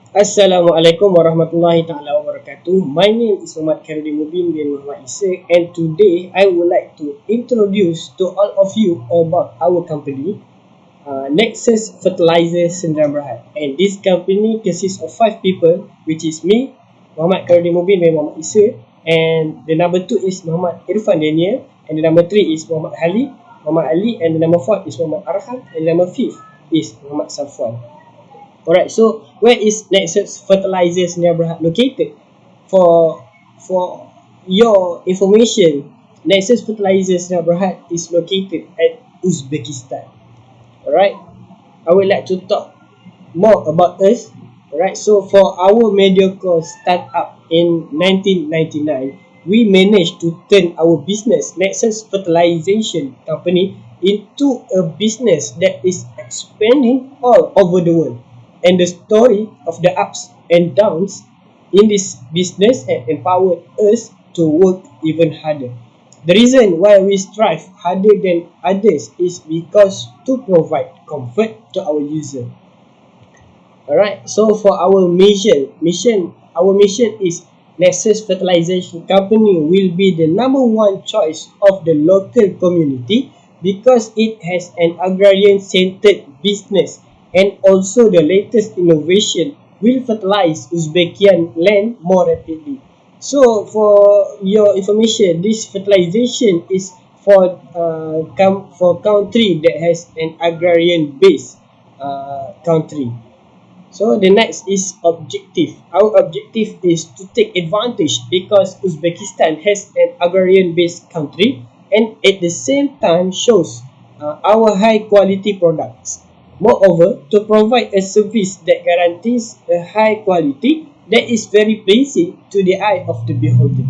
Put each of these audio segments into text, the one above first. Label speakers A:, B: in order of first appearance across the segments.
A: Assalamualaikum warahmatullahi taala wabarakatuh. My name is Muhammad Khairudin Mubin bin Muhammad Isa, and today I would like to introduce to all of you about our company, Nexus Fertilizer Sdn Bhd. And this company consists of 5 people, which is me, Muhammad Khairudin Mubin bin Muhammad Isa, and the number 2 is Muhammad Irfan Daniel, and the number 3 is Muhammad Ali, and the number 4 is Muhammad Arhan, and the number 5 is Muhammad Safwan. Alright, so where is Nexus Fertilizers Berhad located? For for your information, Nexus Fertilizers Berhad is located at Uzbekistan. Alright, I would like to talk more about us. Alright, so for our mediocre startup in 1999, we managed to turn our business, Nexus Fertilization Company, into a business that is expanding all over the world. And the story of the ups and downs in this business have empowered us to work even harder. The reason why we strive harder than others is because to provide comfort to our user. Alright, so for our mission is Nexus Fertilization Company will be the number one choice of the local community because it has an agrarian-centered business, and also the latest innovation will fertilize Uzbekian land more rapidly. So for your information, this fertilization is for country that has an agrarian base country. So the next is objective. Our objective is to take advantage because Uzbekistan has an agrarian-based country, and at the same time shows our high-quality products. Moreover, to provide a service that guarantees a high quality that is very pleasing to the eye of the beholder.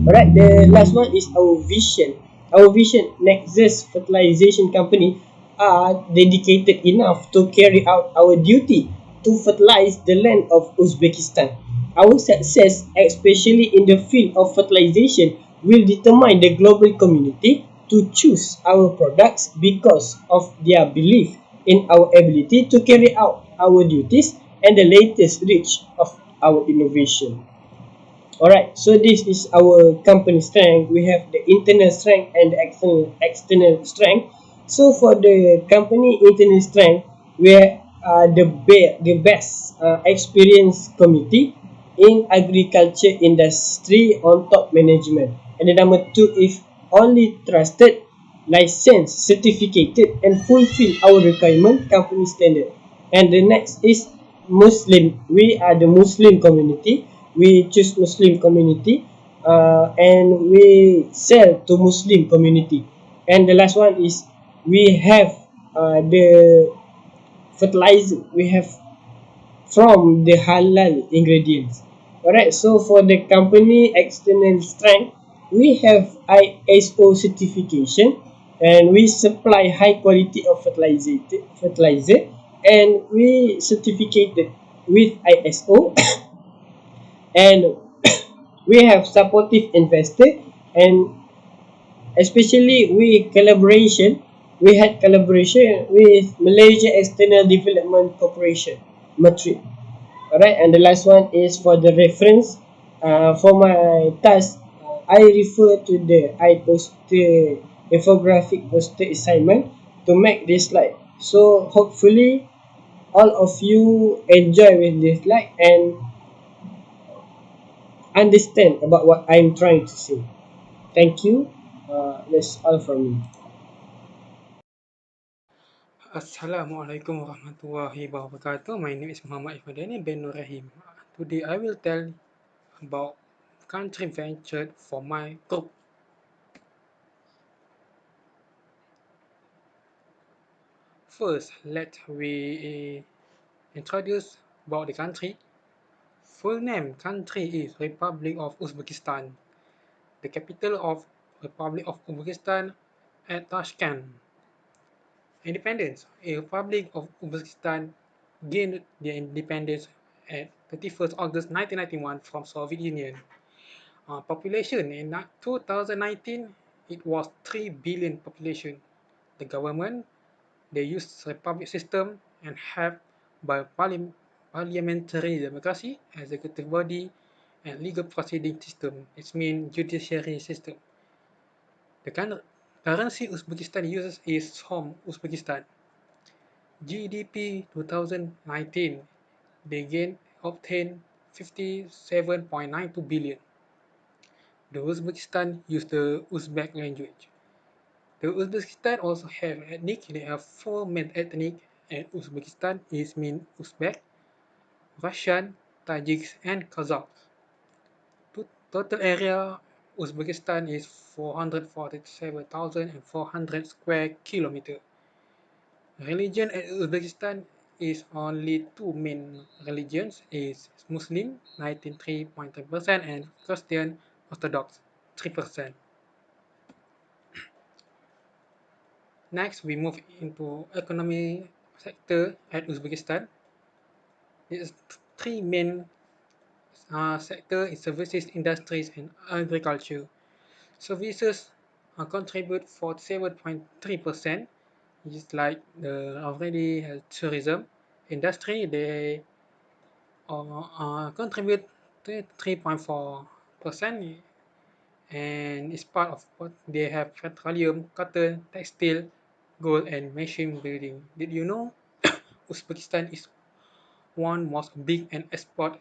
A: Alright, the last one is our vision. Our vision, Nexus Fertilization Company, are dedicated enough to carry out our duty to fertilize the land of Uzbekistan. Our success, especially in the field of fertilization, will determine the global community to choose our products because of their belief in our ability to carry out our duties and the latest reach of our innovation. Alright, so this is our company strength. We have the internal strength and the external strength. So for the company internal strength, we are the best experienced committee in agriculture industry on top management. And the number 2 is only trusted, licensed, certificated, and fulfill our requirement company standard. And the next is Muslim. We are the Muslim community. We choose Muslim community, and we sell to Muslim community. And the last one is we have the fertilizer. We have from the halal ingredients. Alright, so for the company external strength, we have ISO certification, and we supply high quality of fertilizer, and we certificated with ISO and we have supportive investor, and especially we had collaboration with Malaysia External Development Corporation, Madrid. Alright, and the last one is for the reference. For my task, I refer to I poster infographic poster assignment to make this slide. So hopefully all of you enjoy with this slide and understand about what I'm trying to say. Thank you. That's all from me.
B: Assalamualaikum warahmatullahi wabarakatuh. My name is Muhammad Ifadani bin Nur Rahim. Today I will tell about country venture for my group. First, let we introduce about the country. Full name country is Republic of Uzbekistan. The capital of Republic of Uzbekistan at Tashkent. Independence. A Republic of Uzbekistan gained their independence at 31st August 1991 from Soviet Union. Population in 2019, it was 3 billion population. The government, they use republic system and have by parliamentary democracy, executive body, and legal proceeding system. It means judiciary system. The currency Uzbekistan uses is Som Uzbekistan. GDP 2019, they obtained 57.92 billion. The Uzbekistan use the Uzbek language. The Uzbekistan also have ethnic. They have four main ethnic, and Uzbekistan is mean Uzbek, Russian, Tajiks, and Kazakhs. Total area Uzbekistan is 447,400 square kilometer. Religion in Uzbekistan is only two main religions is Muslim 93.3% and Christian Orthodox 3%. Next, we move into economy sector at Uzbekistan. Its three main sector is services, industries, and agriculture. Services contribute 47.3%. It's like the already tourism industry. They contribute 3.4%, and it's part of what they have petroleum, cotton, textile, gold, and machine building. Did you know Uzbekistan is one most big and export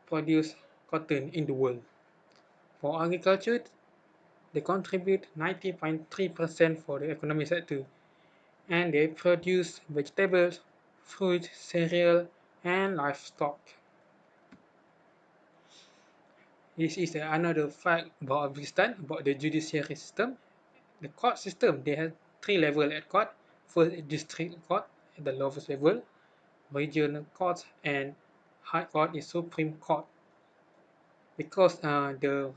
B: produce cotton in the world? For agriculture, they contribute 90.3% for the economic sector, and they produce vegetables, fruit, cereal, and livestock. This is another fact about Uzbekistan, about the judiciary system. The court system, they have three levels at court. First, district court at the lowest level, regional court, and high court is Supreme Court. Because the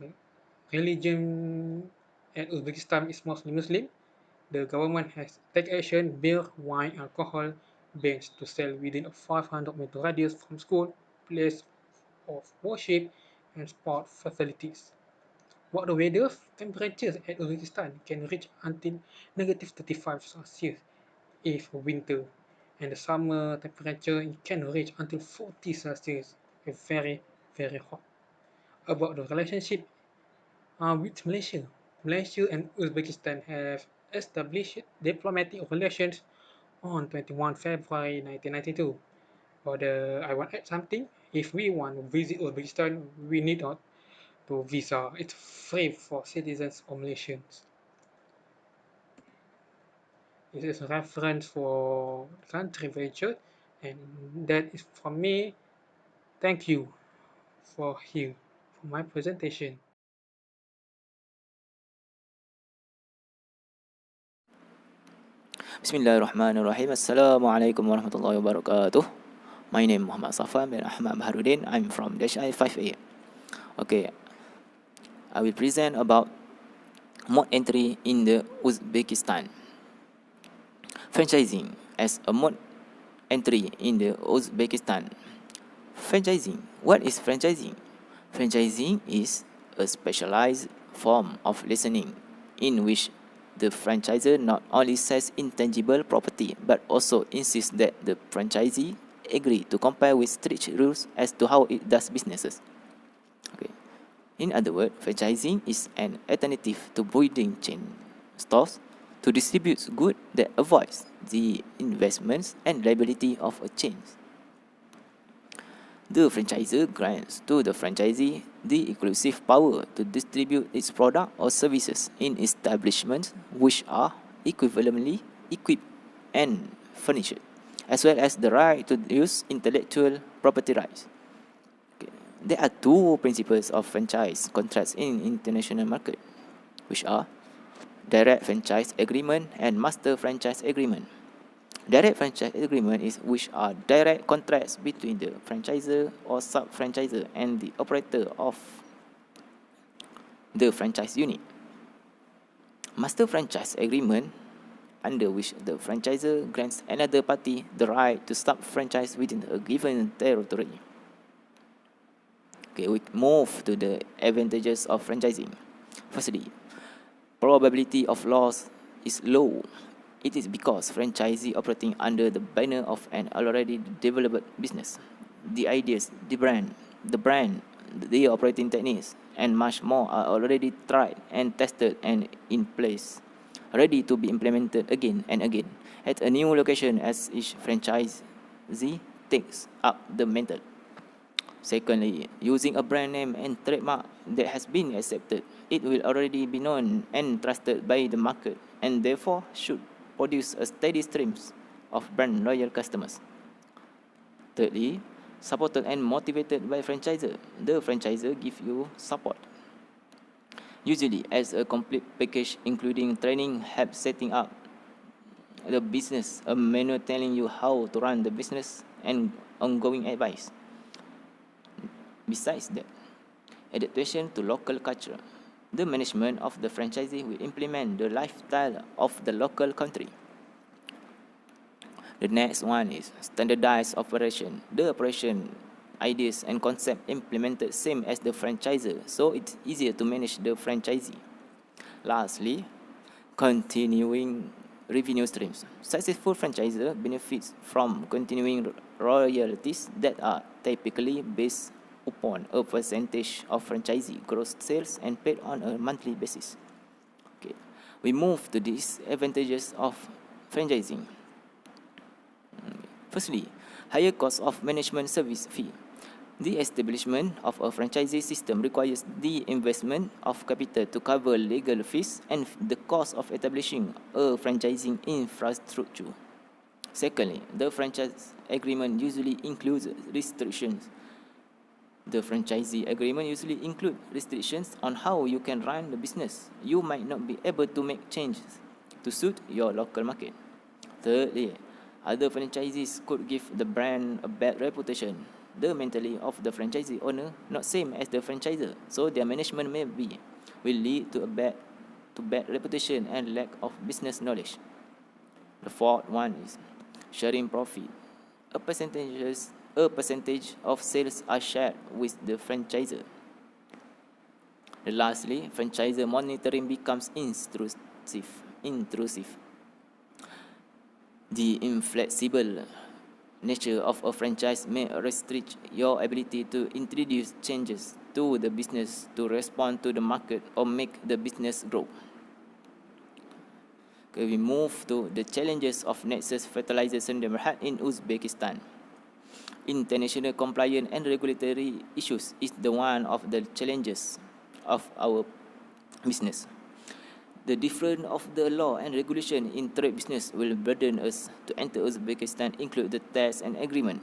B: religion at Uzbekistan is mostly Muslim, the government has taken action, beer, wine, alcohol bans to sell within a 500-meter radius from school, place of worship, and sport facilities. What the weather? Temperatures at Uzbekistan can reach until negative 35 Celsius if winter, and the summer temperature can reach until 40 Celsius. Very, very hot. About the relationship with Malaysia. Malaysia and Uzbekistan have established diplomatic relations on 21 February 1992. But I want to add something. If we want to visit Uzbekistan, we need not to visa. It's free for citizens of Malaysians. This is a reference for country venture, and that is from me. Thank you for here for my presentation.
C: Bismillahirrahmanirrahim. Assalamualaikum warahmatullahi wabarakatuh. My name Muhammad Safwan bin Ahmad Baharudin. I'm from Dash I5A. Okay, I will present about mode entry in the Uzbekistan. Franchising as a mode entry in the Uzbekistan. Franchising. What is franchising? Franchising is a specialized form of listening in which the franchisor not only sells intangible property but also insists that the franchisee agree to comply with strict rules as to how it does businesses. Okay. In other words, franchising is an alternative to building chain stores to distribute goods that avoids the investments and liability of a chain. The franchisor grants to the franchisee the exclusive power to distribute its product or services in establishments which are equivalently equipped and furnished, as well as the right to use intellectual property rights. Okay. There are two principles of franchise contracts in international market, which are direct franchise agreement and master franchise agreement. Direct franchise agreement is which are direct contracts between the franchisor or sub-franchisor and the operator of the franchise unit. Master franchise agreement, under which the franchisor grants another party the right to sub-franchise within a given territory. Okay, we move to the advantages of franchising. Firstly, probability of loss is low. It is because franchisee operating under the banner of an already developed business. The ideas, the brand, the operating techniques, and much more are already tried and tested and in place, ready to be implemented again and again at a new location as each franchisee takes up the method. Secondly, using a brand name and trademark that has been accepted, it will already be known and trusted by the market and therefore should produce a steady stream of brand loyal customers. Thirdly, supported and motivated by franchisor. The franchisor give you support, usually as a complete package including training, help setting up the business, a manual telling you how to run the business, and ongoing advice. Besides that, adaptation to local culture. The management of the franchisee will implement the lifestyle of the local country. The next one is standardized operation. The operation ideas and concept implemented same as the franchisor, so it's easier to manage the franchisee. Lastly, continuing revenue streams. Successful franchisor benefits from continuing royalties that are typically based upon a percentage of franchisee gross sales and paid on a monthly basis. Okay. We move to disadvantages of franchising. Firstly, higher cost of management service fee. The establishment of a franchisee system requires the investment of capital to cover legal fees and the cost of establishing a franchising infrastructure. Secondly, the franchise agreement usually includes restrictions. The franchisee agreement usually includes restrictions on how you can run the business. You might not be able to make changes to suit your local market. Thirdly, other franchisees could give the brand a bad reputation. The mentality of the franchisee owner not same as the franchisor, so their management will lead to bad reputation and lack of business knowledge. The fourth one is sharing profit. A percentage of sales are shared with the franchisor. And lastly, franchisor monitoring becomes intrusive. The inflexible nature of a franchise may restrict your ability to introduce changes to the business to respond to the market or make the business grow. Okay, we move to the challenges of Nexus fertilizer syndrome in Uzbekistan. International compliance and regulatory issues is the one of the challenges of our business. The difference of the law and regulation in trade business will burden us to enter Uzbekistan include the tax and agreement.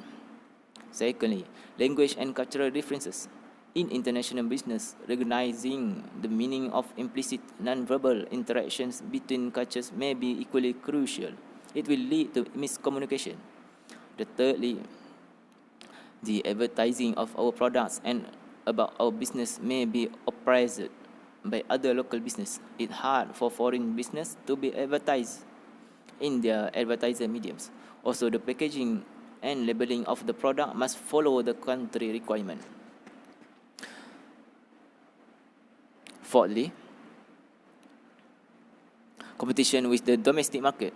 C: Secondly, language and cultural differences. In international business, recognizing the meaning of implicit non-verbal interactions between cultures may be equally crucial. It will lead to miscommunication. Thirdly, the advertising of our products and about our business may be oppressed by other local business. It's hard for foreign business to be advertised in their advertiser mediums. Also, the packaging and labeling of the product must follow the country requirement. Fourthly, competition with the domestic market.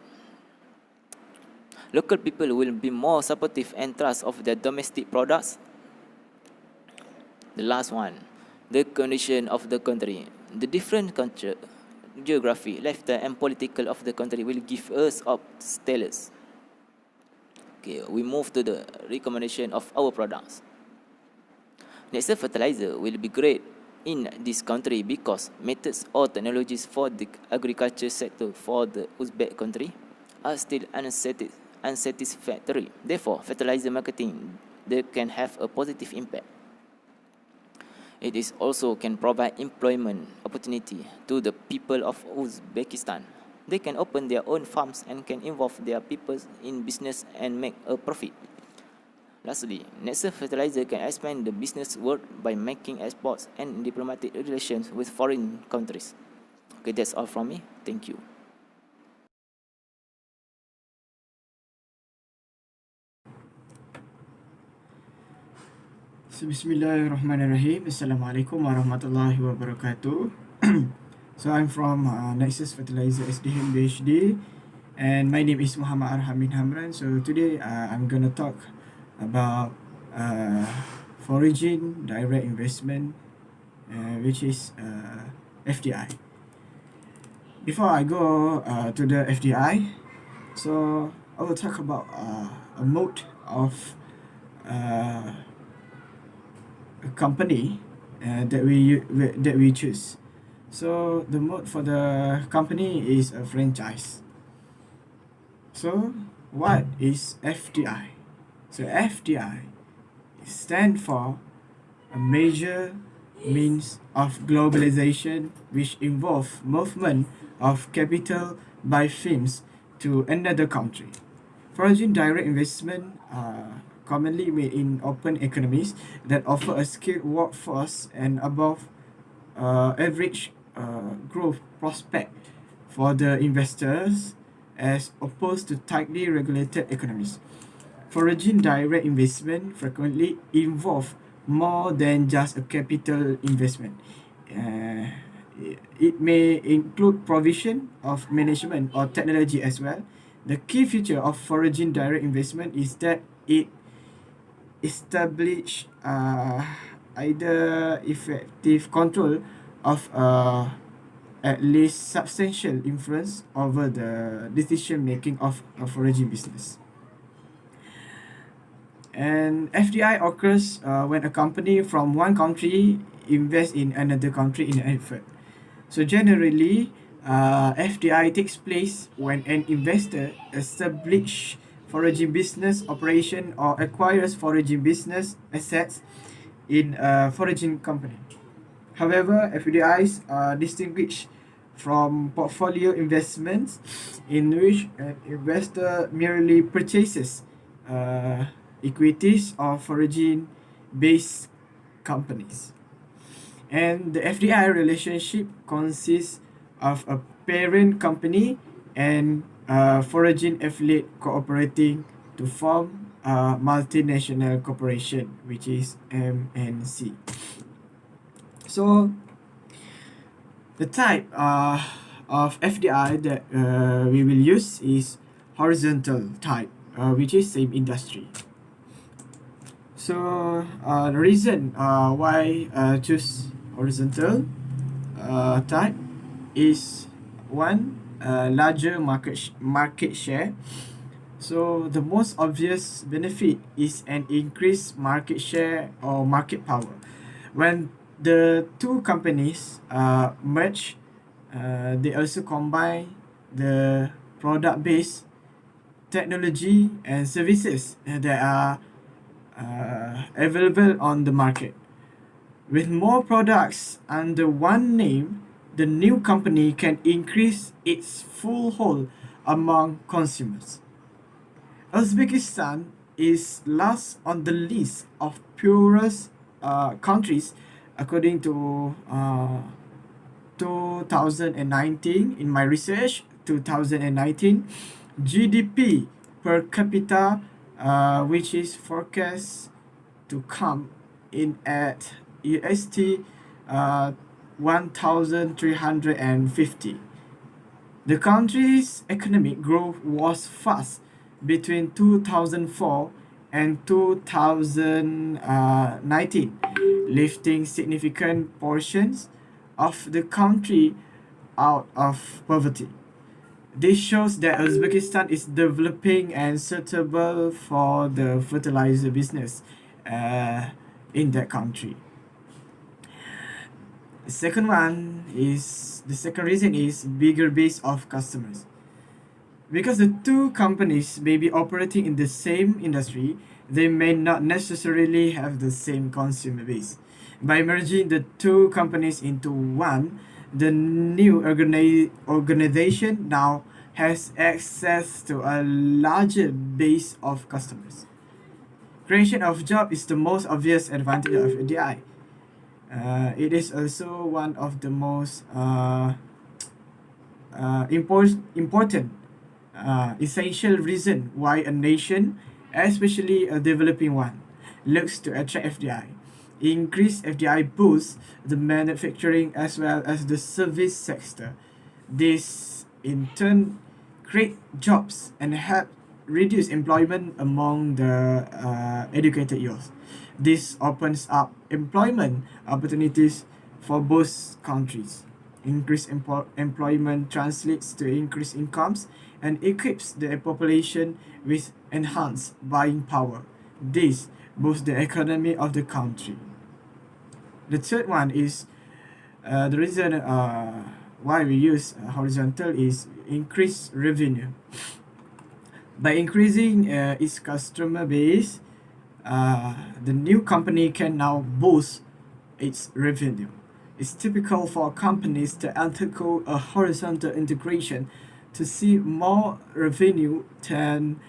C: Local people will be more supportive and trust of their domestic products. The last one, the condition of the country. The different culture, geography, lifestyle, and political of the country will give us obstacles. Okay, we move to the recommendation of our products. Nexus fertilizer will be great in this country because methods or technologies for the agriculture sector for the Uzbek country are still unsatisfactory. Therefore, fertilizer marketing they can have a positive impact. It is also can provide employment opportunity to the people of Uzbekistan. They can open their own farms and can involve their people in business and make a profit. Lastly, Nexus fertilizer can expand the business world by making exports and diplomatic relations with foreign countries. Okay, that's all from me. Thank you.
D: Bismillahirrahmanirrahim. Assalamualaikum warahmatullahi wabarakatuh. So I'm from Nexus Fertilizer SDM PhD, and my name is Muhammad Arhamin Hamran. So today I'm gonna talk about uh, foreign direct investment, which is FDI. Before I go to the FDI, so I will talk about a mode of uh, a company that we choose. So the mode for the company is a franchise. So what is FDI? So FDI stand for a major means of globalization which involve movement of capital by firms to another country. Foreign direct investment are commonly made in open economies that offer a skilled workforce and above average growth prospect for the investors as opposed to tightly regulated economies. Foreign direct investment frequently involve more than just a capital investment. Uh, it may include provision of management or technology as well. The key feature of foreign direct investment is that it establish either effective control of at least substantial influence over the decision making of a foreign business. And FDI occurs when a company from one country invests in another country in an effort. So generally, FDI takes place when an investor establishes foreign business operation or acquires foreign business assets in a foreign company. However, FDIs are distinguished from portfolio investments in which an investor merely purchases uh, equities of foreign based companies. And the FDI relationship consists of a parent company and a foreign affiliate cooperating to form a multinational corporation, which is MNC. So the type of FDI that we will use is horizontal type, which is same industry. So the reason why choose horizontal type is one, larger market share. So the most obvious benefit is an increased market share or market power. When the two companies merge, they also combine the product base, technology, and services that are available on the market. With more products under one name, the new company can increase its foothold among consumers. Uzbekistan is last on the list of poorest countries according to 2019. In my research, 2019 GDP per capita, which is forecast to come in at USD 1,350. The country's economic growth was fast between 2004 and 2019, lifting significant portions of the country out of poverty. This shows that Uzbekistan is developing and suitable for the fertilizer business in that country. The second reason is bigger base of customers. Because the two companies may be operating in the same industry, they may not necessarily have the same consumer base. By merging the two companies into one, the new organization now has access to a larger base of customers. Creation of job is the most obvious advantage of ADI. It is also one of the most important essential reason why a nation, especially a developing one, looks to attract FDI. Increased FDI boosts the manufacturing as well as the service sector. This in turn create jobs and help reduce employment among the educated youth. This opens up employment opportunities for both countries. Increased employment translates to increased incomes and equips the population with enhanced buying power. This boosts the economy of the country. The third one is the reason why we use horizontal is increased revenue. By increasing its customer base, the new company can now boost its revenue. It's typical for companies to undergo a horizontal integration to see more revenue than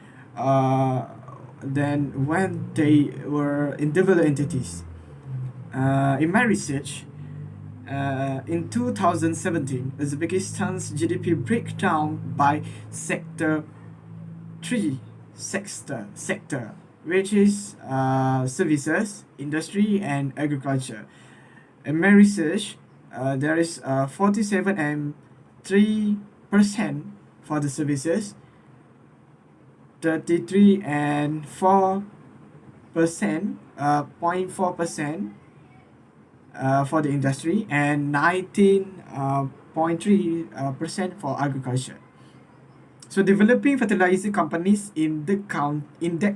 D: when they were individual entities. In my research, in 2017, Uzbekistan's GDP breakdown by sector sector, which is services, industry, and agriculture. In my research, there is 47 and 3% for the services, 33 and 4%, 0.4% for the industry, and 19.3% for agriculture. So developing fertilizer companies in that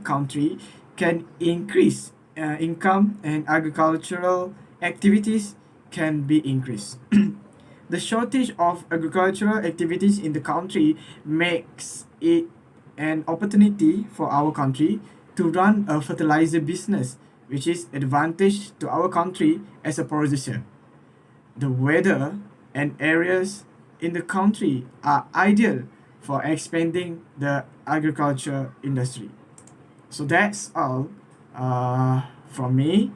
D: country can increase income, and agricultural activities can be increased. The shortage of agricultural activities in the country makes it an opportunity for our country to run a fertilizer business, which is advantage to our country as a producer. The weather and areas in the country are ideal for expanding the agriculture industry. So that's all from me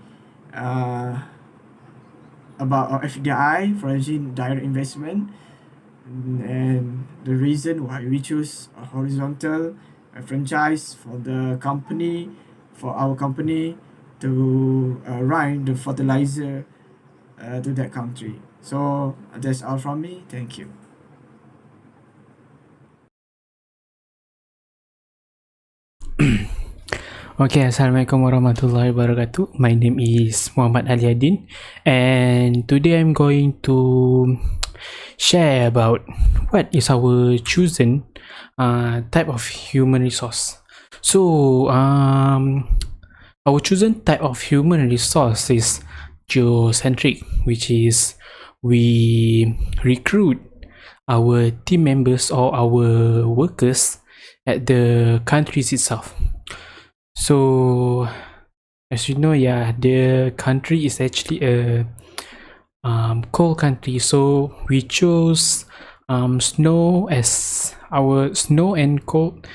D: about FDI, foreign direct investment, and the reason why we choose a horizontal franchise for the company, for our company to run the fertilizer to that country. So that's all from me. Thank you.
E: Okay, Assalamualaikum warahmatullahi wabarakatuh. My name is Muhammad Aliadin, and today I'm going to share about what is our chosen type of human resource. So, our chosen type of human resource is geocentric, which is we recruit our team members or our workers at the countries itself. So, as you know, yeah, the country is actually a cold country, so we chose snow and cold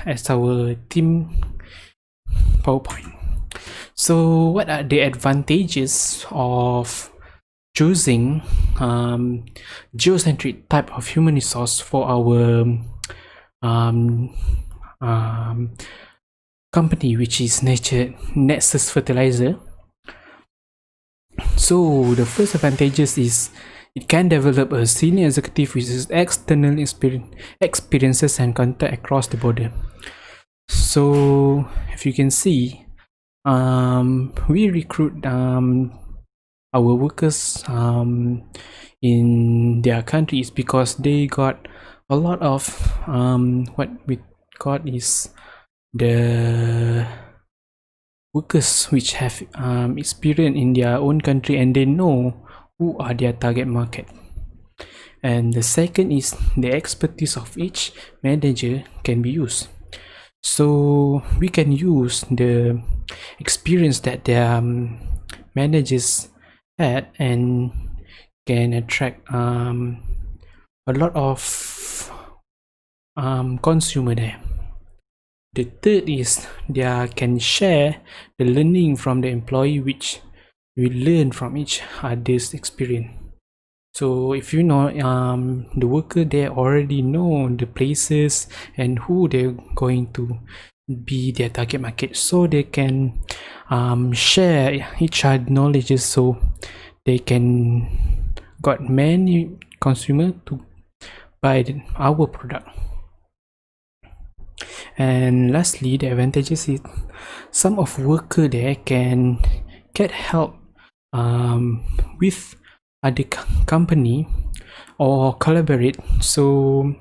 E: as our team PowerPoint. So, what are the advantages of choosing geocentric type of human resource for our company, which is Nexus Fertilizer? So the first advantages is it can develop a senior executive with external experiences and contact across the border. So if you can see, we recruit our workers in their countries because they got a lot of what we got is the workers which have experience in their own country, and they know who are their target market. And the second is the expertise of each manager can be used. So we can use the experience that their managers had and can attract a lot of consumer there. The third is they can share the learning from the employee, which we learn from each other's experience. So if you know the worker, they already know the places and who they're going to be their target market, so they can share each other knowledge, so they can got many consumer to buy our product. And lastly, the advantages is some of worker there can get help with other company or collaborate, so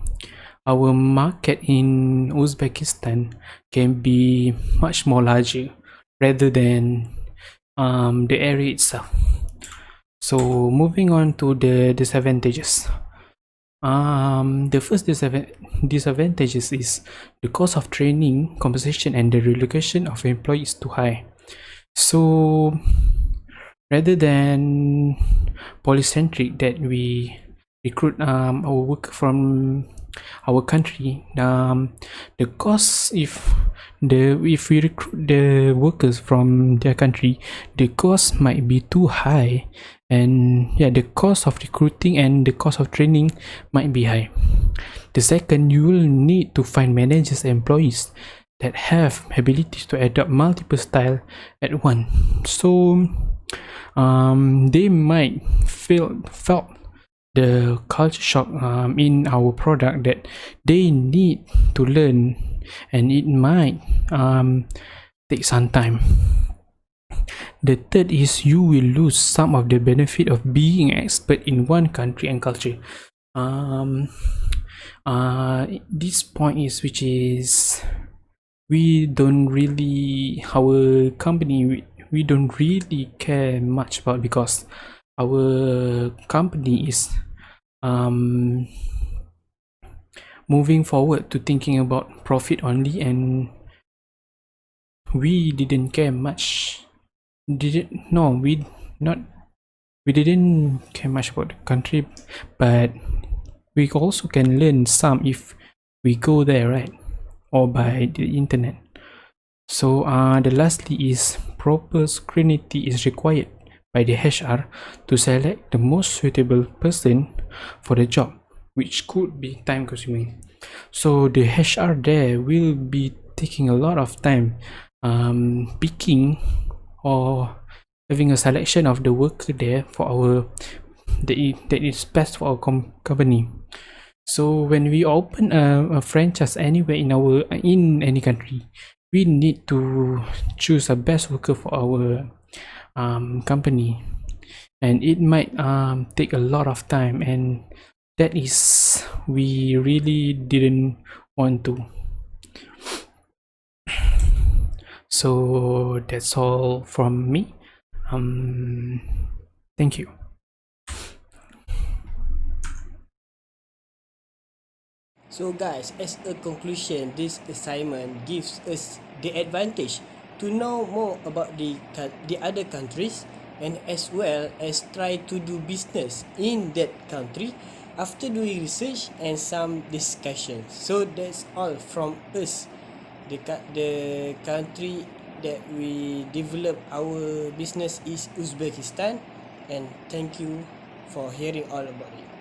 E: our market in Uzbekistan can be much more larger rather than the area itself. So moving on to the disadvantages. The first disadvantages is the cost of training, compensation, and the relocation of employees too high. So rather than polycentric that we recruit our work from our country, the cost if we recruit the workers from their country, the cost might be too high, and yeah, the cost of recruiting and the cost of training might be high. The second, you will need to find managers and employees that have abilities to adopt multiple style at once, so they might felt the culture shock in our product that they need to learn, and it might take some time. The third is you will lose some of the benefit of being expert in one country and culture. This point is which is we don't really our company we don't really care much about, because our company is moving forward to thinking about profit only, and we didn't care much we didn't care much about the country, but we also can learn some if we go there, right, or by the internet. So the lastly is proper scrutiny is required by the HR to select the most suitable person for the job, which could be time consuming. So the HR there will be taking a lot of time picking or having a selection of the worker there for our that is best for our company. So when we open a franchise anywhere in any country, we need to choose a best worker for our company, and it might take a lot of time, and that is we really didn't want to. So that's all from me. Thank you.
A: So guys, as a conclusion, this assignment gives us the advantage to know more about the other countries, and as well as try to do business in that country after doing research and some discussions. So that's all from us. The country that we develop our business is Uzbekistan, and thank you for hearing all about it.